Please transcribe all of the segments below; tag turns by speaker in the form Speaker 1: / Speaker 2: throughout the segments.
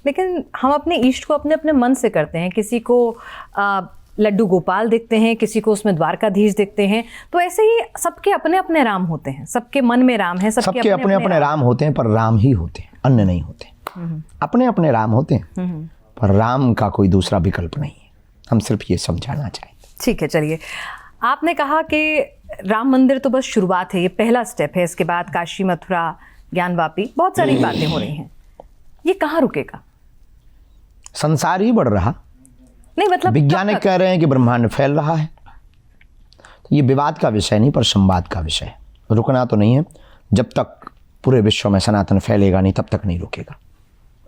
Speaker 1: लेकिन हम अपने इष्ट को अपने अपने मन से करते हैं। किसी को लड्डू गोपाल देखते हैं, किसी को उसमें द्वारकाधीश देखते हैं। तो ऐसे ही सबके अपने अपने राम होते हैं, सबके मन में राम है, सबके अपने अपने
Speaker 2: राम होते हैं, पर राम ही होते हैं, अन्य नहीं होते। अपने अपने राम होते हैं, पर राम का कोई दूसरा विकल्प नहीं है। हम सिर्फ ये समझाना चाहते।
Speaker 1: ठीक है, चलिए, आपने कहा कि राम मंदिर तो बस शुरुआत है, ये पहला स्टेप है। इसके बाद काशी, मथुरा, ज्ञानवापी, बहुत सारी बातें हो रही हैं। ये कहाँ रुकेगा?
Speaker 2: संसार ही बढ़ रहा।
Speaker 1: नहीं मतलब
Speaker 2: वैज्ञानिक कह रहे हैं कि ब्रह्मांड फैल रहा है। तो ये विवाद का विषय नहीं, पर संवाद का विषय है। रुकना तो नहीं है। जब तक पूरे विश्व में सनातन फैलेगा नहीं, तब तक नहीं रुकेगा।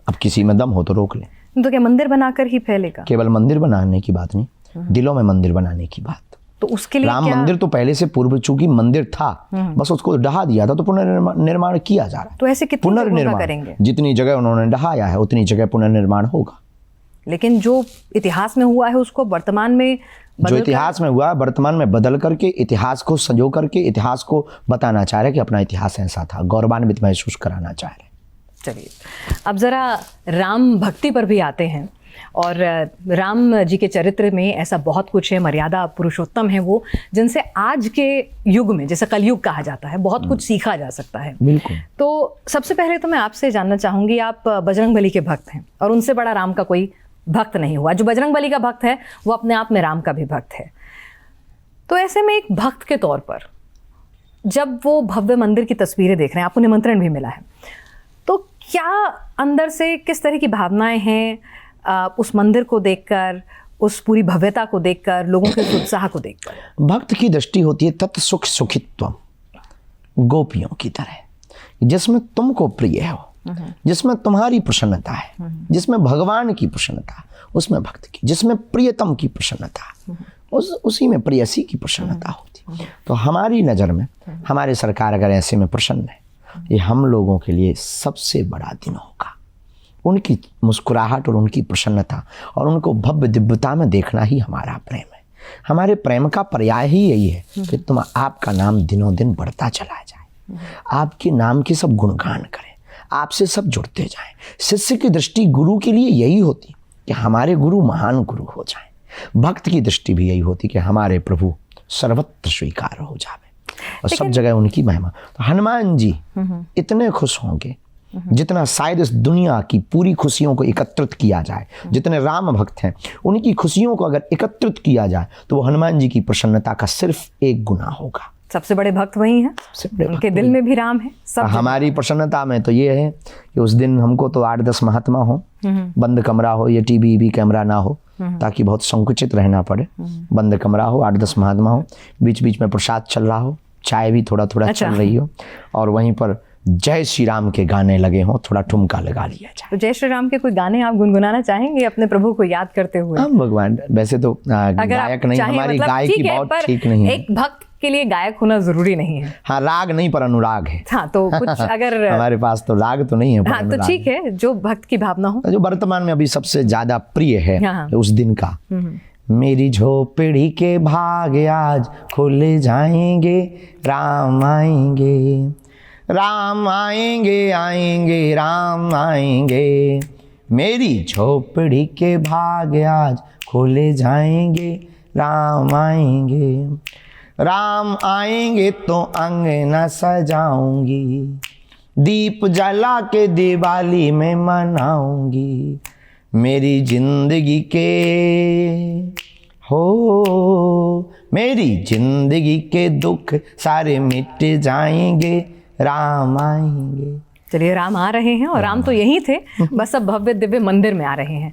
Speaker 2: अब किसी में दम हो तो रोक ले।
Speaker 1: तो क्या मंदिर बनाकर ही फैलेगा?
Speaker 2: केवल मंदिर बनाने की बात नहीं, दिलों में मंदिर बनाने की बात।
Speaker 1: तो उसके लिए
Speaker 2: राम मंदिर तो पहले से पूर्व, चूंकि मंदिर था, बस उसको ढहा दिया था, तो पुनर्निर्माण किया जा रहा है।
Speaker 1: तो ऐसे कितनी जगहों का करेंगे?
Speaker 2: जितनी जगह उन्होंने ढहाया है उतनी जगह पुनर्निर्माण होगा।
Speaker 1: लेकिन जो इतिहास में हुआ है उसको वर्तमान में
Speaker 2: जो इतिहास में हुआ वर्तमान में बदल करके, इतिहास को संजो करके, इतिहास को बताना चाह रहे कि अपना इतिहास ऐसा था, गौरवान्वित महसूस कराना चाह रहे।
Speaker 1: चलिए, अब जरा राम भक्ति पर भी आते हैं। और राम जी के चरित्र में ऐसा बहुत कुछ है, मर्यादा पुरुषोत्तम है वो, जिनसे आज के युग में, जैसे कलयुग कहा जाता है, बहुत कुछ सीखा जा सकता है।
Speaker 2: बिल्कुल।
Speaker 1: तो सबसे पहले तो मैं आपसे जानना चाहूँगी, आप बजरंगबली के भक्त हैं और उनसे बड़ा राम का कोई भक्त नहीं हुआ। जो बजरंगबली का भक्त है वो अपने आप में राम का भी भक्त है। तो ऐसे में एक भक्त के तौर पर जब वो भव्य मंदिर की तस्वीरें देख रहे हैं, आपको निमंत्रण भी मिला है, तो क्या अंदर से किस तरह की भावनाएं हैं उस मंदिर को देखकर, उस पूरी भव्यता को देखकर, लोगों के उत्साह को देखकर?
Speaker 2: भक्त की दृष्टि होती है तत् सुख सुखित्वम, गोपियों की तरह, जिसमें तुमको प्रिय हो, जिसमें तुम्हारी प्रसन्नता है, जिसमें भगवान की प्रसन्नता, उसमें भक्त की, जिसमें प्रियतम की प्रसन्नता, उसी में प्रियसी की प्रसन्नता होती। तो हमारी नज़र में हमारे सरकार अगर ऐसे में प्रसन्न है, ये हम लोगों के लिए सबसे बड़ा दिन होगा। उनकी मुस्कुराहट और उनकी प्रसन्नता और उनको भव्य दिव्यता में देखना ही हमारा प्रेम है। हमारे प्रेम का पर्याय ही यही है कि आपका नाम दिनों दिन बढ़ता चला जाए, आपके नाम के सब गुणगान करें, आपसे सब जुड़ते जाएं। शिष्य की दृष्टि गुरु के लिए यही होती कि हमारे गुरु महान गुरु हो जाएं। भक्त की दृष्टि भी यही होती कि हमारे प्रभु सर्वत्र स्वीकार हो जावे और सब जगह उनकी महिमा। तो हनुमान जी इतने खुश होंगे जितना शायद इस दुनिया की पूरी खुशियों को एकत्रित किया जाए। जितने राम भक्त हैं उनकी खुशियों को अगर एकत्रित किया जाए तो वो हनुमान जी की प्रसन्नता का सिर्फ एक गुना होगा।
Speaker 1: सबसे बड़े भक्त वही हैं, उनके दिल में भी राम है। सब
Speaker 2: हमारी प्रसन्नता में तो ये है कि उस दिन हमको तो 8-10 महात्मा हो, बंद कमरा हो, ये टीवी कैमरा ना हो, ताकि बहुत संकुचित रहना पड़े। बंद कमरा हो, 8-10 महात्मा हो, बीच बीच में प्रसाद चल रहा हो, चाय भी थोड़ा थोड़ा चल रही हो, और वहीं पर जय श्री राम के गाने लगे हों, थोड़ा ठुमका लगा लिया जाए।
Speaker 1: तो जय श्री राम के कोई गाने आप गुनगुनाना चाहेंगे अपने प्रभु को याद करते हुए?
Speaker 2: हम भगवान, वैसे तो गायक नहीं, हमारी गायकी बहुत ठीक नहीं है।
Speaker 1: एक भक्त के लिए गायक होना जरूरी नहीं है।
Speaker 2: हाँ, राग नहीं पर अनुराग है।
Speaker 1: हाँ, तो कुछ अगर
Speaker 2: हमारे पास तो राग तो नहीं है,
Speaker 1: हाँ, तो ठीक है, जो भक्त की भावना हो,
Speaker 2: जो वर्तमान में अभी सबसे ज्यादा प्रिय है उस दिन का। मेरी झोपड़ी के भाग आज खुल जाएंगे, राम आएंगे, राम आएंगे, आएंगे राम आएंगे। मेरी झोपड़ी के भाग आज खोले जाएंगे, राम आएंगे, राम आएंगे तो अंगना सजाऊंगी, दीप जला के दिवाली में मनाऊंगी। मेरी जिंदगी के हो, मेरी जिंदगी के दुख सारे मिट जाएंगे, राम आएंगे।
Speaker 1: चलिए, राम आ रहे हैं और राम तो यही थे, बस अब भव्य दिव्य मंदिर में आ रहे हैं।